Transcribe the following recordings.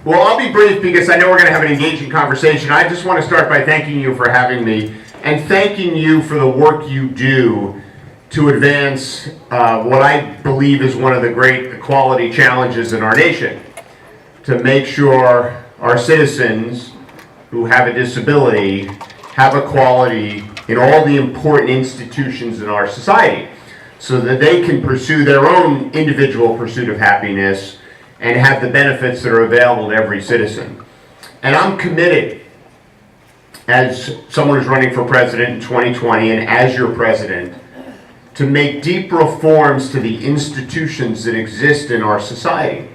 Well, I'll be brief because I know we're going to have an engaging conversation. I just want to start by thanking you for having me and thanking you for the work you do to advance what I believe is one of the great equality challenges in our nation, to make sure our citizens who have a disability have equality in all the important institutions in our society so that they can pursue their own individual pursuit of happiness and have the benefits that are available to every citizen. And I'm committed, as someone who's running for president in 2020 and as your president, to make deep reforms to the institutions that exist in our society,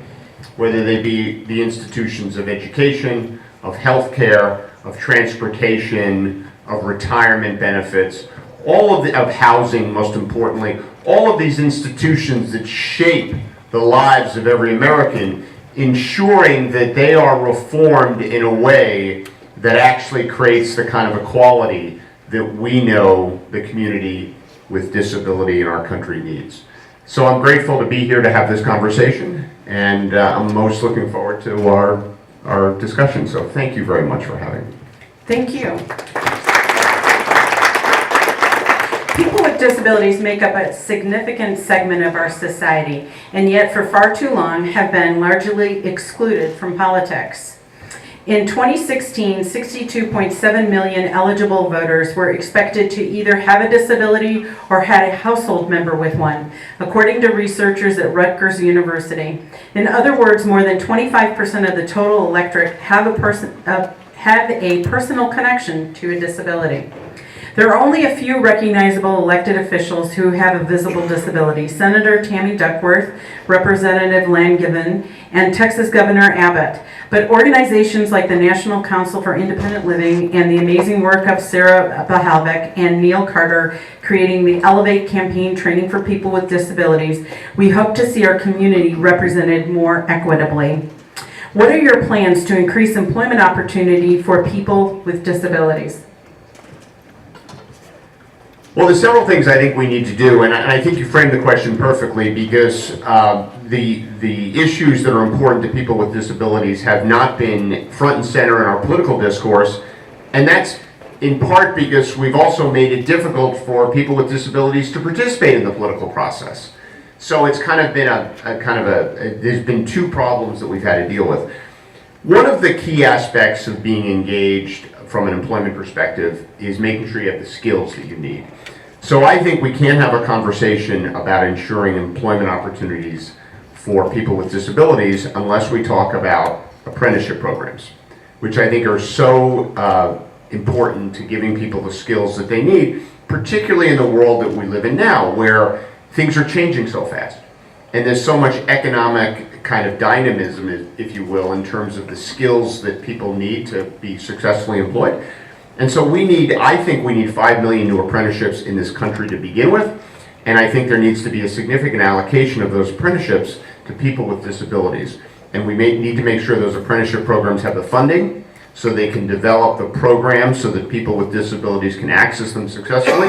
whether they be the institutions of education, of healthcare, of transportation, of retirement benefits, of housing, most importantly, all of these institutions that shape the lives of every American, ensuring that they are reformed in a way that actually creates the kind of equality that we know the community with disability in our country needs. So I'm grateful to be here to have this conversation, and I'm most looking forward to our discussion. So thank you very much for having me. Thank you. People with disabilities make up a significant segment of our society, and yet for far too long have been largely excluded from politics. In 2016, 62.7 million eligible voters were expected to either have a disability or had a household member with one, according to researchers at Rutgers University. In other words, more than 25% of the total electorate have a personal connection to a disability. There are only a few recognizable elected officials who have a visible disability: Senator Tammy Duckworth, Representative Langevin, and Texas Governor Abbott. But organizations like the National Council for Independent Living and the amazing work of Sarah Bahalvik and Neil Carter creating the Elevate campaign training for people with disabilities, we hope to see our community represented more equitably. What are your plans to increase employment opportunity for people with disabilities? Well, there's several things I think we need to do, and I think you framed the question perfectly, because the issues that are important to people with disabilities have not been front and center in our political discourse, and that's in part because we've also made it difficult for people with disabilities to participate in the political process. So it's kind of been there's been two problems that we've had to deal with. One of the key aspects of being engaged from an employment perspective is making sure you have the skills that you need. So I think we can't have a conversation about ensuring employment opportunities for people with disabilities unless we talk about apprenticeship programs, which I think are so important to giving people the skills that they need, particularly in the world that we live in now, where things are changing so fast. And there's so much economic kind of dynamism, if you will, in terms of the skills that people need to be successfully employed. And so I think we need 5 million new apprenticeships in this country to begin with. And I think there needs to be a significant allocation of those apprenticeships to people with disabilities. And we need to make sure those apprenticeship programs have the funding so they can develop the programs so that people with disabilities can access them successfully.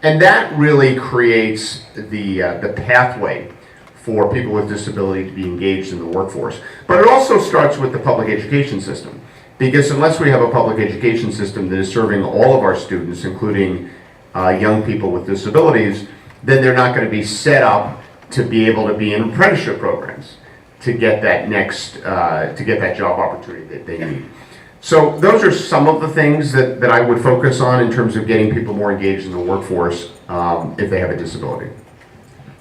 And that really creates the pathway for people with disability to be engaged in the workforce. But it also starts with the public education system, because unless we have a public education system that is serving all of our students, including young people with disabilities, then they're not going to be set up to be able to be in apprenticeship programs to get that job opportunity that they need. So those are some of the things that I would focus on in terms of getting people more engaged in the workforce if they have a disability.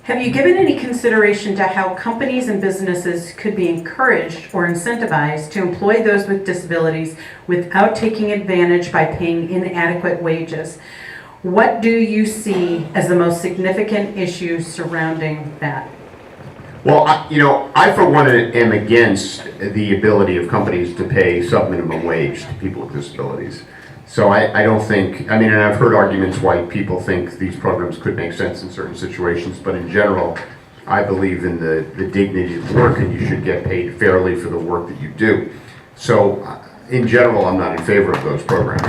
Have you given any consideration to how companies and businesses could be encouraged or incentivized to employ those with disabilities without taking advantage by paying inadequate wages? What do you see as the most significant issues surrounding that? Well, I for one am against the ability of companies to pay sub-minimum wage to people with disabilities. So I don't think, and I've heard arguments why people think these programs could make sense in certain situations, but in general, I believe in the dignity of work, and you should get paid fairly for the work that you do. So in general, I'm not in favor of those programs,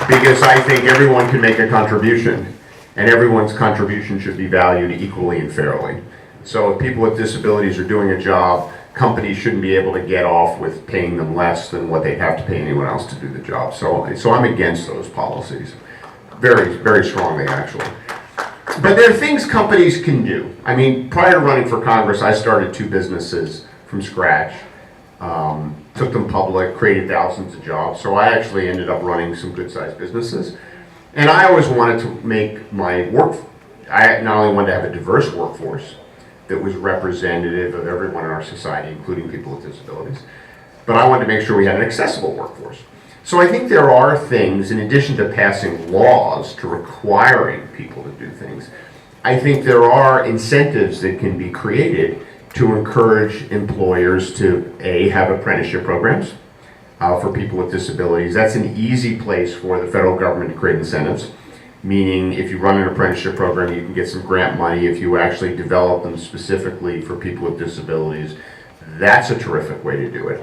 because I think everyone can make a contribution, and everyone's contribution should be valued equally and fairly. So if people with disabilities are doing a job, companies shouldn't be able to get off with paying them less than what they'd have to pay anyone else to do the job. So I'm against those policies, very, very strongly actually. But there are things companies can do. I mean, prior to running for Congress, I started 2 businesses from scratch, took them public, created thousands of jobs. So I actually ended up running some good-sized businesses. And I always wanted to make my I not only wanted to have a diverse workforce that was representative of everyone in our society, including people with disabilities, but I wanted to make sure we had an accessible workforce. So I think there are things, in addition to passing laws to requiring people to do things, I think there are incentives that can be created to encourage employers to, A, have apprenticeship programs for people with disabilities. That's an easy place for the federal government to create incentives, meaning if you run an apprenticeship program, you can get some grant money if you actually develop them specifically for people with disabilities. That's a terrific way to do it.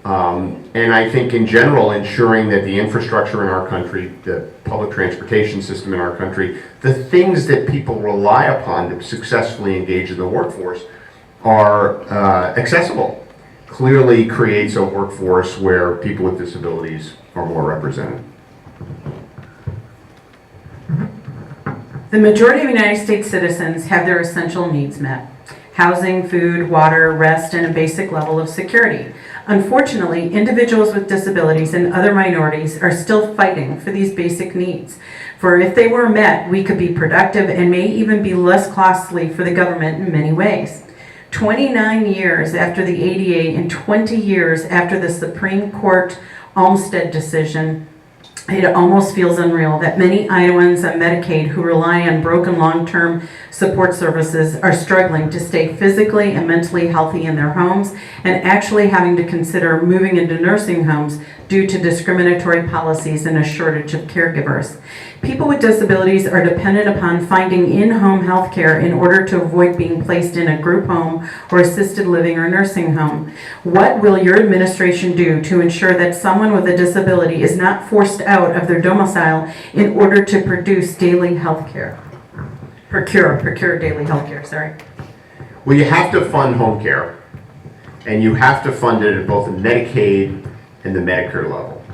And I think in general, ensuring that the infrastructure in our country, the public transportation system in our country, the things that people rely upon to successfully engage in the workforce are accessible, clearly creates a workforce where people with disabilities are more represented. The majority of United States citizens have their essential needs met: housing, food, water, rest, and a basic level of security. Unfortunately, individuals with disabilities and other minorities are still fighting for these basic needs. For if they were met, we could be productive and may even be less costly for the government in many ways. 29 years after the ADA and 20 years after the Supreme Court Olmstead decision, it almost feels unreal that many Iowans on Medicaid who rely on broken long-term support services are struggling to stay physically and mentally healthy in their homes and actually having to consider moving into nursing homes due to discriminatory policies and a shortage of caregivers. People with disabilities are dependent upon finding in-home health care in order to avoid being placed in a group home or assisted living or nursing home. What will your administration do to ensure that someone with a disability is not forced out of their domicile in order to produce daily health care? Procure daily health care, sorry. Well, you have to fund home care, and you have to fund it at both the Medicaid and the Medicare level,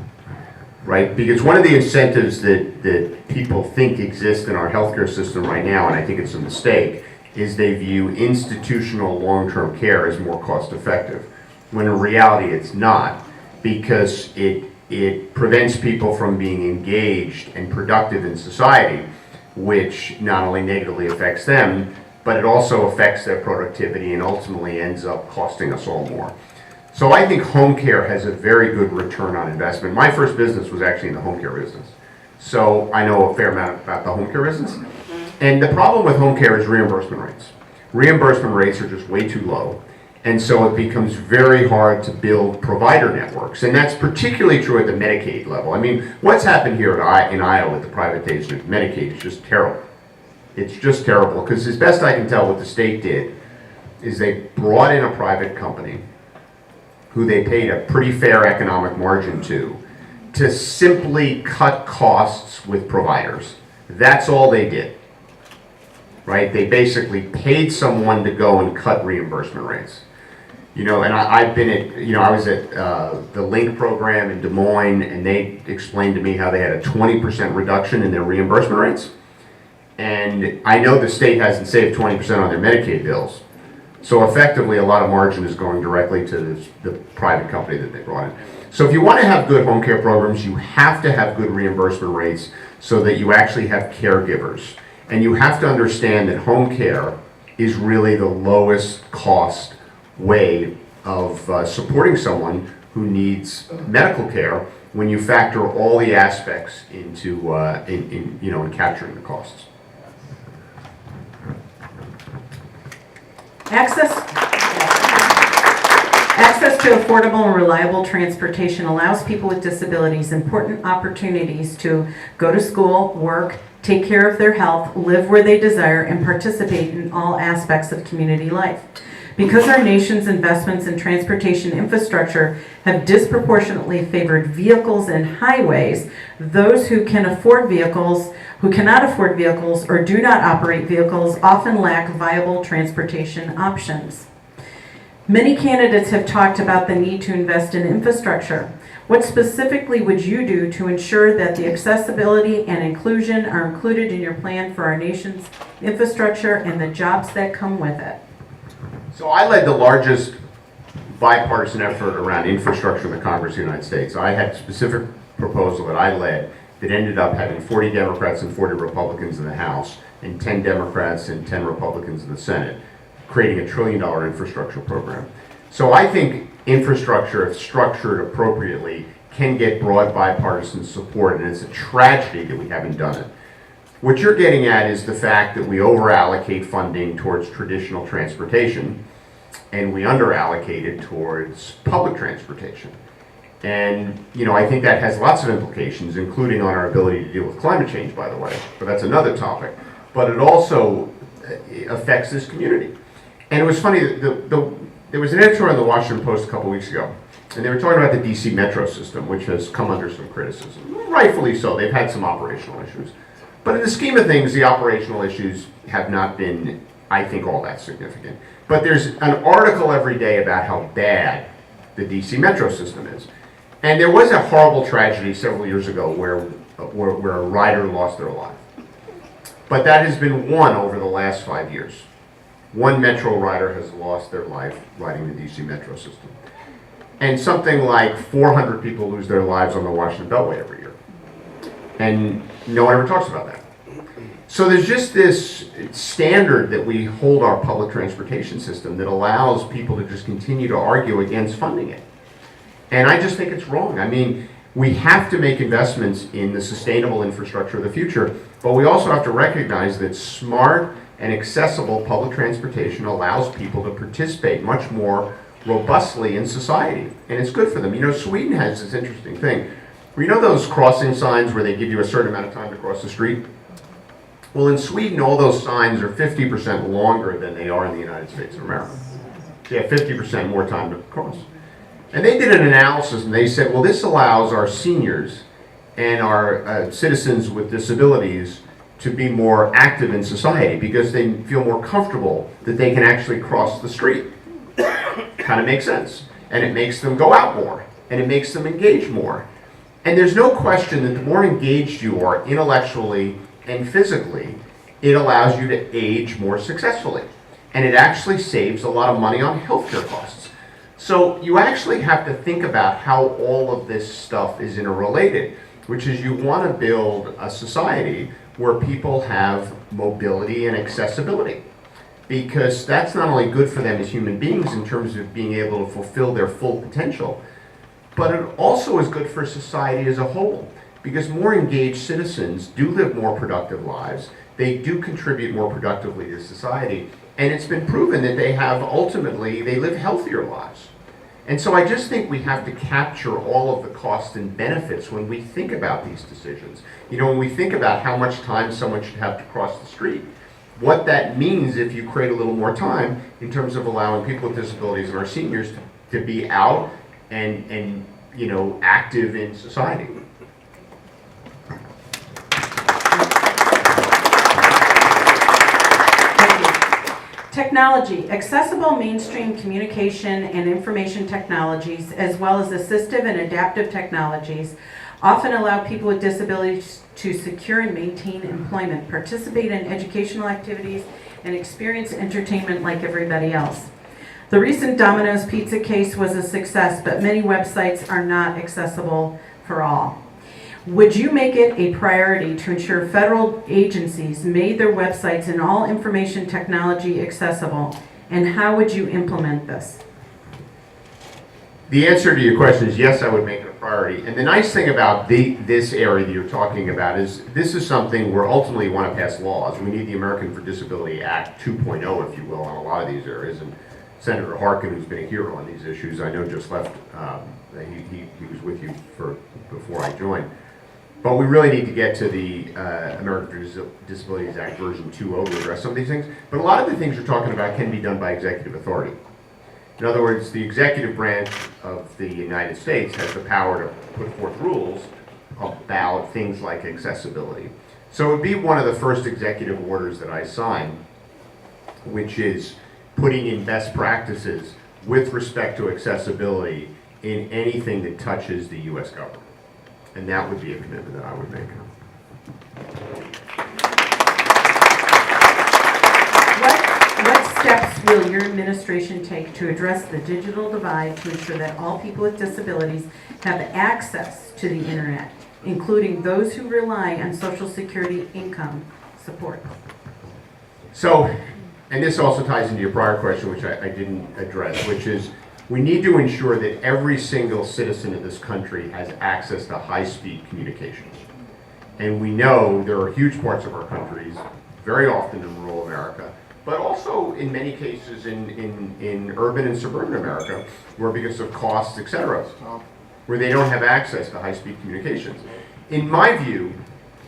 right? Because one of the incentives that people think exist in our healthcare system right now, and I think it's a mistake, is they view institutional long-term care as more cost-effective, when in reality it's not, because it prevents people from being engaged and productive in society, which not only negatively affects them, but it also affects their productivity and ultimately ends up costing us all more. So I think home care has a very good return on investment. My first business was actually in the home care business. So I know a fair amount about the home care business. And the problem with home care is reimbursement rates. Reimbursement rates are just way too low. And so it becomes very hard to build provider networks. And that's particularly true at the Medicaid level. I mean, what's happened here in Iowa with the privatization of Medicaid is just terrible. It's just terrible, because as best I can tell, what the state did is they brought in a private company who they paid a pretty fair economic margin to simply cut costs with providers. That's all they did, right? They basically paid someone to go and cut reimbursement rates. You know, and I've been at, you know, I was at the LINK program in Des Moines, and they explained to me how they had a 20% reduction in their reimbursement rates. And I know the state hasn't saved 20% on their Medicaid bills. So effectively, a lot of margin is going directly to the private company that they brought in. So if you want to have good home care programs, you have to have good reimbursement rates so that you actually have caregivers. And you have to understand that home care is really the lowest cost way of supporting someone who needs medical care when you factor all the aspects into in capturing the costs. Access to affordable and reliable transportation allows people with disabilities important opportunities to go to school, work, take care of their health, live where they desire, and participate in all aspects of community life. Because our nation's investments in transportation infrastructure have disproportionately favored vehicles and highways, those who cannot afford vehicles or do not operate vehicles often lack viable transportation options. Many candidates have talked about the need to invest in infrastructure. What specifically would you do to ensure that the accessibility and inclusion are included in your plan for our nation's infrastructure and the jobs that come with it? So I led the largest bipartisan effort around infrastructure in the Congress of the United States. I had a specific proposal that I led that ended up having 40 Democrats and 40 Republicans in the House and 10 Democrats and 10 Republicans in the Senate, creating $1 trillion infrastructure program. So I think infrastructure, if structured appropriately, can get broad bipartisan support, and it's a tragedy that we haven't done it. What you're getting at is the fact that we over-allocate funding towards traditional transportation, and we under-allocate it towards public transportation. And, I think that has lots of implications, including on our ability to deal with climate change, by the way, but that's another topic. But it also affects this community. And it was funny, there was an editor in the Washington Post a couple weeks ago, and they were talking about the DC metro system, which has come under some criticism. Rightfully so, they've had some operational issues. But in the scheme of things, the operational issues have not been, I think, all that significant. But there's an article every day about how bad the DC metro system is. And there was a horrible tragedy several years ago where a rider lost their life. But that has been one over the last 5 years. One metro rider has lost their life riding the DC metro system. And something like 400 people lose their lives on the Washington Beltway every year. And no one ever talks about that. So there's just this standard that we hold our public transportation system that allows people to just continue to argue against funding it. And I just think it's wrong. I mean, we have to make investments in the sustainable infrastructure of the future, but we also have to recognize that smart and accessible public transportation allows people to participate much more robustly in society, and it's good for them. Sweden has this interesting thing. Those crossing signs where they give you a certain amount of time to cross the street? Well, in Sweden, all those signs are 50% longer than they are in the United States of America. They have 50% more time to cross. And they did an analysis, and they said, well, this allows our seniors and our citizens with disabilities to be more active in society because they feel more comfortable that they can actually cross the street. Kind of makes sense. And it makes them go out more, and it makes them engage more. And there's no question that the more engaged you are intellectually and physically, it allows you to age more successfully. And it actually saves a lot of money on healthcare costs. So you actually have to think about how all of this stuff is interrelated, which is you want to build a society where people have mobility and accessibility. Because that's not only good for them as human beings in terms of being able to fulfill their full potential, but it also is good for society as a whole. Because more engaged citizens do live more productive lives, they do contribute more productively to society, and it's been proven that they live healthier lives. And so I just think we have to capture all of the costs and benefits when we think about these decisions. When we think about how much time someone should have to cross the street, what that means if you create a little more time in terms of allowing people with disabilities and our seniors to be out and active in society. Technology. Accessible mainstream communication and information technologies, as well as assistive and adaptive technologies, often allow people with disabilities to secure and maintain employment, participate in educational activities, and experience entertainment like everybody else. The recent Domino's Pizza case was a success, but many websites are not accessible for all. Would you make it a priority to ensure federal agencies made their websites and all information technology accessible? And how would you implement this? The answer to your question is yes, I would make it a priority. And the nice thing about this area that you're talking about is this is something where ultimately we want to pass laws. We need the American for Disability Act 2.0, if you will, on a lot of these areas. And Senator Harkin, who's been a hero on these issues, I know just left. He was with you before I joined. But we really need to get to the American for Disabilities Act version 2.0 to address some of these things. But a lot of the things you're talking about can be done by executive authority. In other words, the executive branch of the United States has the power to put forth rules about things like accessibility. So it would be one of the first executive orders that I sign, which is putting in best practices with respect to accessibility in anything that touches the U.S. government. And that would be a commitment that I would make. What steps will your administration take to address the digital divide to ensure that all people with disabilities have access to the internet, including those who rely on Social Security income support? So, and this also ties into your prior question, which I didn't address, which is we need to ensure that every single citizen of this country has access to high-speed communications. And we know there are huge parts of our countries, very often in rural America, but also in many cases in urban and suburban America, where because of costs, et cetera, where they don't have access to high-speed communications. In my view,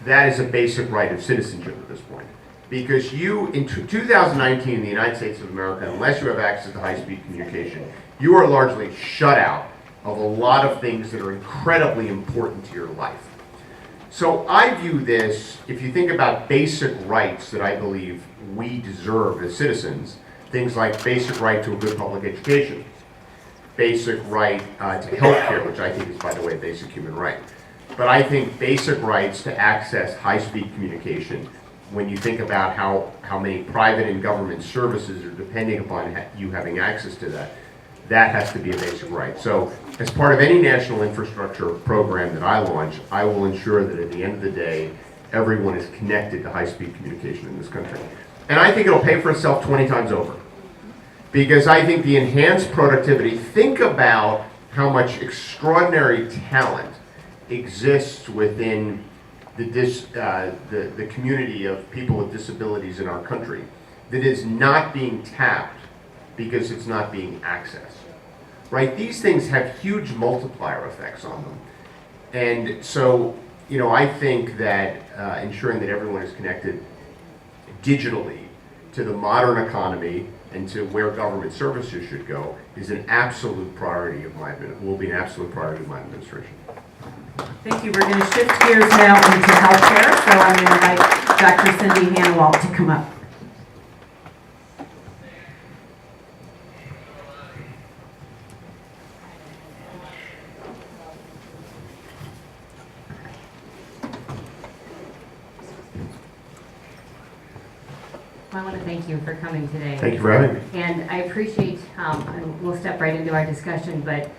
that is a basic right of citizenship at this point. Because you, in 2019 in the United States of America, unless you have access to high-speed communication, you are largely shut out of a lot of things that are incredibly important to your life. So I view this, if you think about basic rights that I believe we deserve as citizens, things like basic right to a good public education, basic right to health care, which I think is, by the way, a basic human right. But I think basic rights to access high-speed communication, when you think about how many private and government services are depending upon you having access to that, that has to be a basic right. So as part of any national infrastructure program that I launch, I will ensure that at the end of the day, everyone is connected to high-speed communication in this country. And I think it'll pay for itself 20 times over. Because I think the enhanced productivity, think about how much extraordinary talent exists within the community of people with disabilities in our country that is not being tapped because it's not being accessed, right? These things have huge multiplier effects on them. And so, I think that ensuring that everyone is connected digitally to the modern economy and to where government services should go is an absolute priority of will be an absolute priority of my administration. Thank you. We're going to shift gears now into healthcare, so I'm going to invite Dr. Cindy Hanawalt to come up. I want to thank you for coming today. Thank you for having me. And I appreciate, and we'll step right into our discussion, but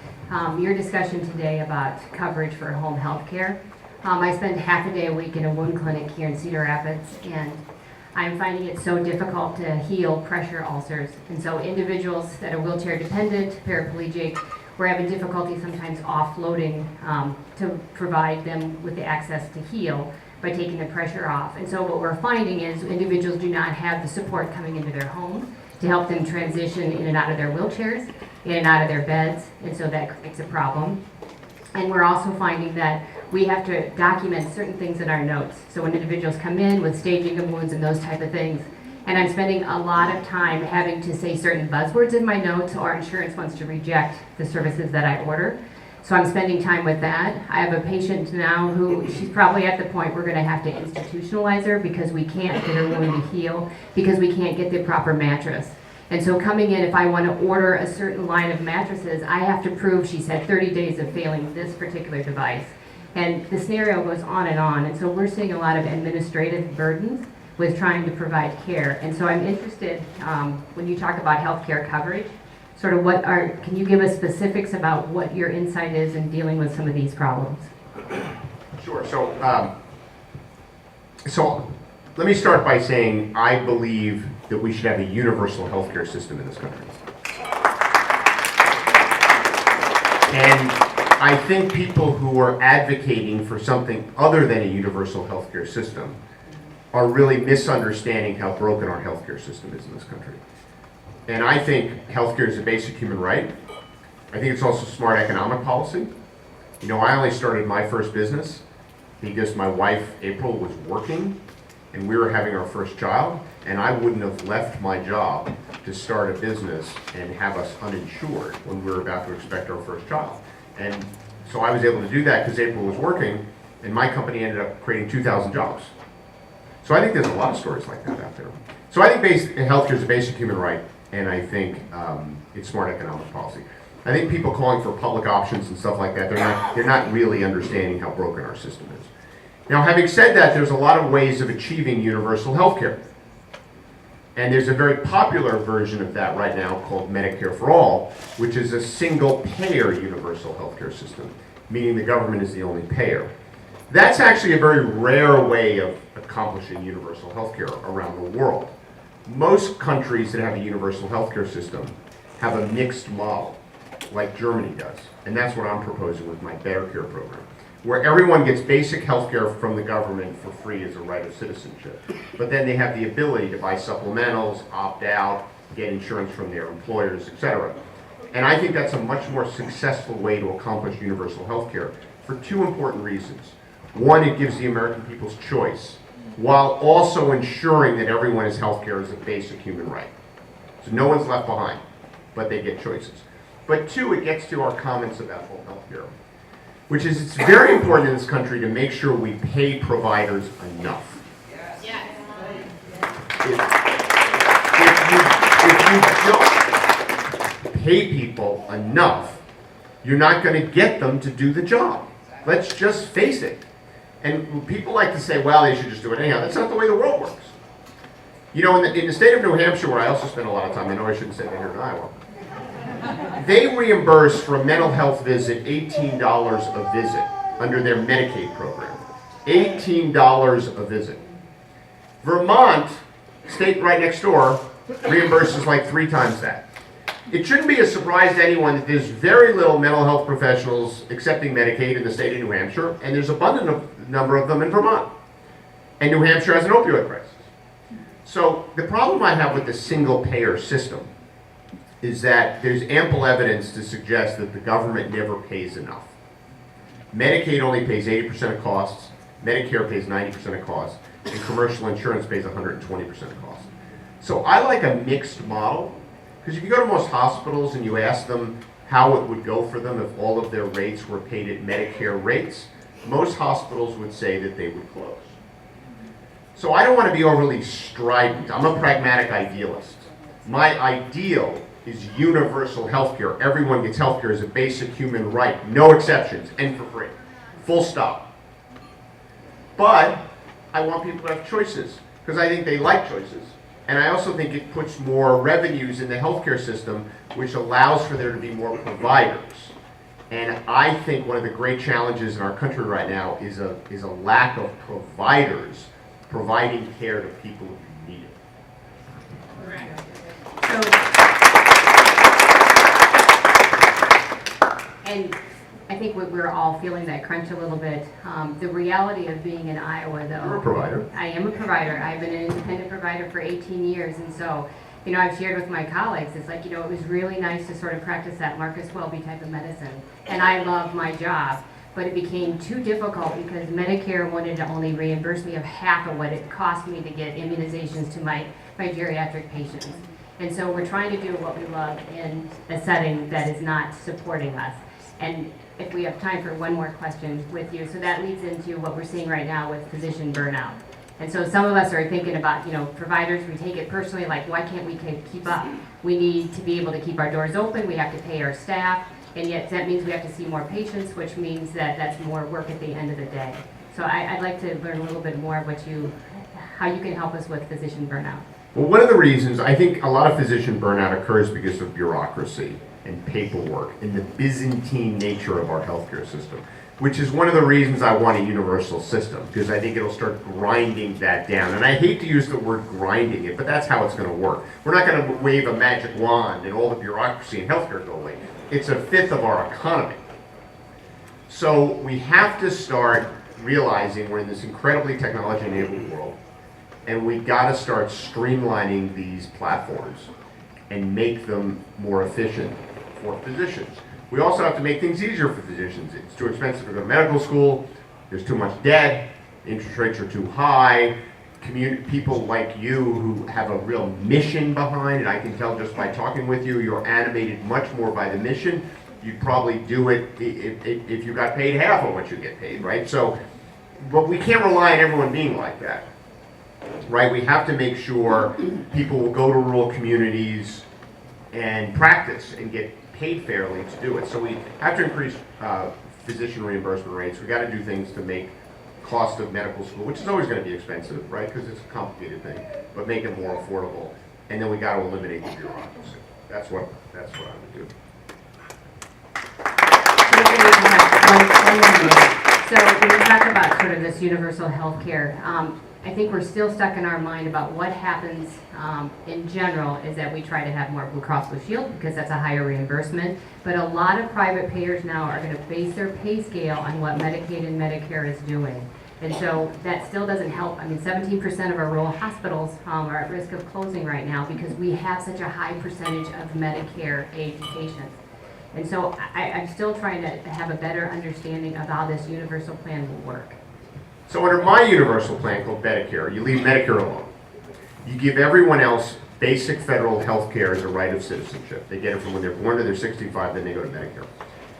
your discussion today about coverage for home health care. I spend half a day a week in a wound clinic here in Cedar Rapids, and I'm finding it so difficult to heal pressure ulcers. And so individuals that are wheelchair dependent, paraplegic, we're having difficulty sometimes offloading to provide them with the access to heal by taking the pressure off. And so what we're finding is individuals do not have the support coming into their home to help them transition in and out of their wheelchairs, in and out of their beds, and so that creates a problem. And we're also finding that we have to document certain things in our notes. So when individuals come in with staging of wounds and those type of things, and I'm spending a lot of time having to say certain buzzwords in my notes, or insurance wants to reject the services that I order. So I'm spending time with that. I have a patient now who, she's probably at the point we're gonna have to institutionalize her because we can't get her wound to heal, because we can't get the proper mattress. And so coming in, if I wanna order a certain line of mattresses, I have to prove she's had 30 days of failing this particular device. And the scenario goes on. And so we're seeing a lot of administrative burdens with trying to provide care. And so I'm interested, when you talk about healthcare coverage, sort of can you give us specifics about what your insight is in dealing with some of these problems? Sure. So let me start by saying I believe that we should have a universal healthcare system in this country. And I think people who are advocating for something other than a universal healthcare system are really misunderstanding how broken our healthcare system is in this country. And I think healthcare is a basic human right. I think it's also smart economic policy. I only started my first business because my wife, April, was working and we were having our first child, and I wouldn't have left my job to start a business and have us uninsured when we were about to expect our first child. And so I was able to do that because April was working, and my company ended up creating 2,000 jobs. So I think there's a lot of stories like that out there. So I think healthcare is a basic human right, and I think it's smart economic policy. I think people calling for public options and stuff like that, they're not really understanding how broken our system is. Now, having said that, there's a lot of ways of achieving universal healthcare. And there's a very popular version of that right now called Medicare for All, which is a single-payer universal healthcare system, meaning the government is the only payer. That's actually a very rare way of accomplishing universal healthcare around the world. Most countries that have a universal healthcare system have a mixed model, like Germany does. And that's what I'm proposing with my Better Care program, where everyone gets basic healthcare from the government for free as a right of citizenship. But then they have the ability to buy supplementals, opt out, get insurance from their employers, etc. And I think that's a much more successful way to accomplish universal healthcare for two important reasons. One, it gives the American people's choice, while also ensuring that everyone has healthcare as a basic human right. So no one's left behind, but they get choices. But two, it gets to our comments about home healthcare, which is it's very important in this country to make sure we pay providers enough. If you don't pay people enough, you're not going to get them to do the job. Let's just face it. And people like to say, well, they should just do it anyhow. That's not the way the world works. You know, in the state of New Hampshire, where I also spend a lot of time, I know I shouldn't say that here in Iowa, they reimburse for a mental health visit $18 a visit under their Medicaid program. $18 a visit. Vermont, state right next door, reimburses like 3 times that. It shouldn't be a surprise to anyone that there's very little mental health professionals accepting Medicaid in the state of New Hampshire, and there's an abundant number of them in Vermont. And New Hampshire has an opioid crisis. So the problem I have with the single-payer system is that there's ample evidence to suggest that the government never pays enough. Medicaid only pays 80% of costs, Medicare pays 90% of costs, and commercial insurance pays 120% of costs. So I like a mixed model, because if you go to most hospitals and you ask them how it would go for them if all of their rates were paid at Medicare rates, most hospitals would say that they would close. So I don't want to be overly strident. I'm a pragmatic idealist. My ideal is universal health care. Everyone gets health care as a basic human right, no exceptions, and for free. Full stop. But I want people to have choices, because I think they like choices. And I also think it puts more revenues in the healthcare system, which allows for there to be more providers. And I think one of the great challenges in our country right now is a lack of providers providing care to people who need it. And I think we're all feeling that crunch a little bit. The reality of being in Iowa, though. You're a provider. I am a provider. I've been an independent provider for 18 years, and so, you know, I've shared with my colleagues, it's like, you know, it was really nice to sort of practice that Marcus Welby type of medicine, and I love my job, but it became too difficult because Medicare wanted to only reimburse me of half of what it cost me to get immunizations to my geriatric patients. And so we're trying to do what we love in a setting that is not supporting us. And if we have time for one more question with you, so that leads into what we're seeing right now with physician burnout. And so some of us are thinking about, you know, providers, we take it personally, like, why can't we keep up? We need to be able to keep our doors open, we have to pay our staff, and yet that means we have to see more patients, which means that that's more work at the end of the day. So I'd like to learn a little bit more of how you can help us with physician burnout. Well, one of the reasons, I think a lot of physician burnout occurs because of bureaucracy and paperwork and the Byzantine nature of our healthcare system, which is one of the reasons I want a universal system, because I think it'll start grinding that down. And I hate to use the word grinding it, but that's how it's going to work. We're not going to wave a magic wand and all the bureaucracy in healthcare go away. It's a fifth of our economy. So we have to start realizing we're in this incredibly technology-enabled world, and we've got to start streamlining these platforms and make them more efficient for physicians. We also have to make things easier for physicians. It's too expensive to go to medical school, there's too much debt, interest rates are too high, people like you who have a real mission behind it. I can tell just by talking with you, you're animated much more by the mission. You'd probably do it if you got paid half of what you get paid, right? So, but we can't rely on everyone being like that, right? We have to make sure people will go to rural communities and practice and get paid fairly to do it. So we have to increase physician reimbursement rates. We got to do things to make cost of medical school, which is always going to be expensive, right? Because it's a complicated thing, but make it more affordable. And then we got to eliminate the bureaucracy. That's what I would do. So when we talk about sort of this universal health care, I think we're still stuck in our mind about what happens in general is that we try to have more Blue Cross Blue Shield because that's a higher reimbursement. But a lot of private payers now are going to base their pay scale on what Medicaid and Medicare is doing. And so that still doesn't help. I mean, 17% of our rural hospitals are at risk of closing right now because we have such a high percentage of Medicare-aged patients. And so I'm still trying to have a better understanding of how this universal plan will work. So under my universal plan called Medicare, you leave Medicare alone. You give everyone else basic federal health care as a right of citizenship. They get it from when they're born to they're 65, then they go to Medicare.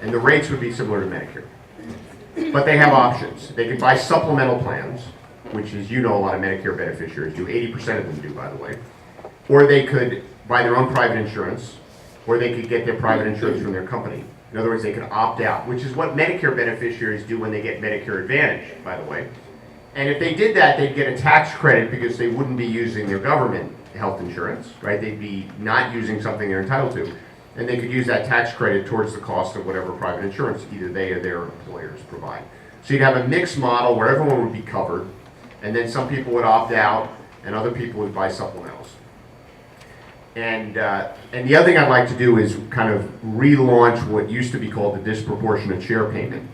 And the rates would be similar to Medicare. But they have options. They can buy supplemental plans, which is, you know, a lot of Medicare beneficiaries do. 80% of them do, by the way. Or they could buy their own private insurance, or they could get their private insurance from their company. In other words, they could opt out, which is what Medicare beneficiaries do when they get Medicare Advantage, by the way. And if they did that, they'd get a tax credit because they wouldn't be using their government health insurance, right? They'd be not using something they're entitled to. And they could use that tax credit towards the cost of whatever private insurance either they or their employers provide. So you'd have a mixed model where everyone would be covered, and then some people would opt out, and other people would buy supplementals. And the other thing I'd like to do is kind of relaunch what used to be called the disproportionate share payment,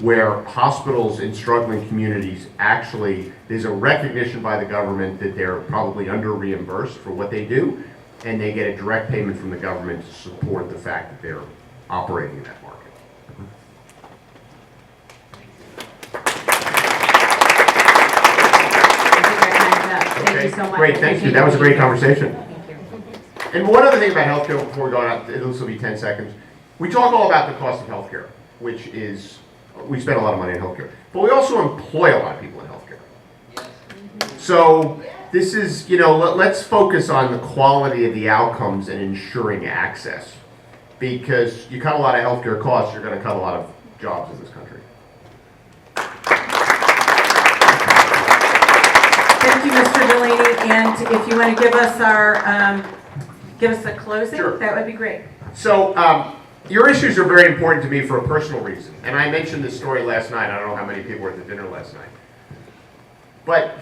where hospitals in struggling communities actually, there's a recognition by the government that they're probably under-reimbursed for what they do, and they get a direct payment from the government to support the fact that they're operating in that market. Thank you so much. Great, thank you. That was a great conversation. Thank you. And one other thing about healthcare before we go on, this will be 10 seconds. We talk all about the cost of healthcare, which is, we spend a lot of money on healthcare, but we also employ a lot of people in healthcare. So this is, you know, let's focus on the quality of the outcomes and ensuring access. Because you cut a lot of healthcare costs, you're going to cut a lot of jobs in this country. Thank you, Mr. Delaney, and if you want to give us a closing, Sure. That would be great. So, your issues are very important to me for a personal reason. And I mentioned this story last night. I don't know how many people were at the dinner last night. But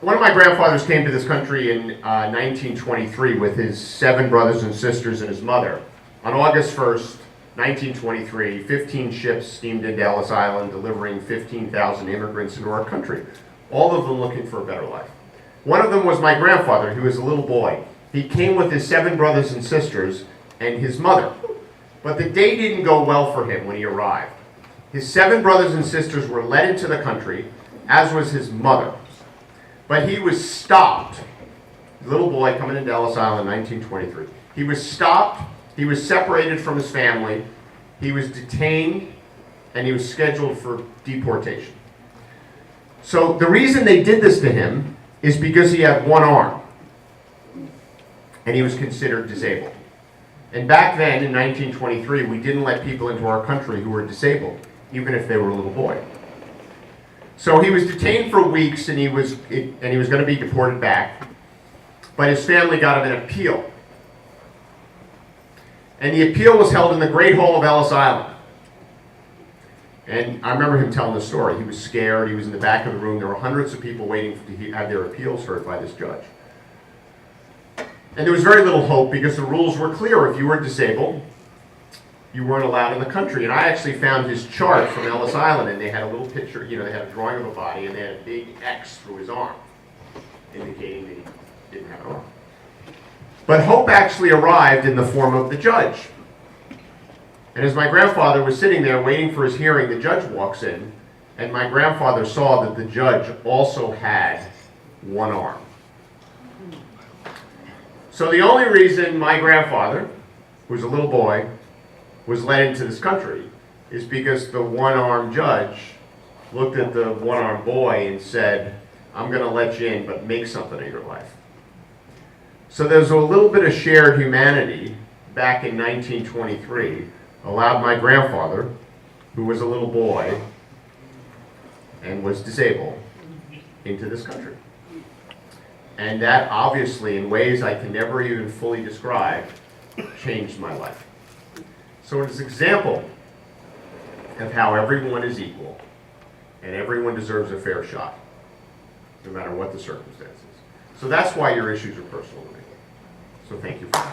one of my grandfathers came to this country in 1923 with his 7 brothers and sisters and his mother. On August 1st, 1923, 15 ships steamed into Ellis Island, delivering 15,000 immigrants into our country, all of them looking for a better life. One of them was my grandfather, who was a little boy. He came with his 7 brothers and sisters and his mother. But the day didn't go well for him when he arrived. His 7 brothers and sisters were led into the country, as was his mother. But he was stopped. Little boy coming into Ellis Island in 1923. He was stopped. He was separated from his family. He was detained, and he was scheduled for deportation. So the reason they did this to him is because he had one arm, and he was considered disabled. And back then, in 1923, we didn't let people into our country who were disabled, even if they were a little boy. So he was detained for weeks, and he was going to be deported back. But his family got him an appeal. And the appeal was held in the Great Hall of Ellis Island. And I remember him telling the story. He was scared. He was in the back of the room. There were hundreds of people waiting to have their appeals heard by this judge. And there was very little hope because the rules were clear. If you were disabled, you weren't allowed in the country. And I actually found his chart from Ellis Island, and they had a little picture, you know, they had a drawing of a body, and they had a big X through his arm, indicating that he didn't have an arm. But hope actually arrived in the form of the judge. And as my grandfather was sitting there waiting for his hearing, the judge walks in, and my grandfather saw that the judge also had one arm. So the only reason my grandfather, who was a little boy, was led into this country is because the one-armed judge looked at the one-armed boy and said, I'm going to let you in, but make something of your life. So there's a little bit of shared humanity back in 1923, allowed my grandfather, who was a little boy and was disabled, into this country. And that obviously, in ways I can never even fully describe, changed my life. So it's an example of how everyone is equal and everyone deserves a fair shot, no matter what the circumstances. So that's why your issues are personal to me. So thank you for that.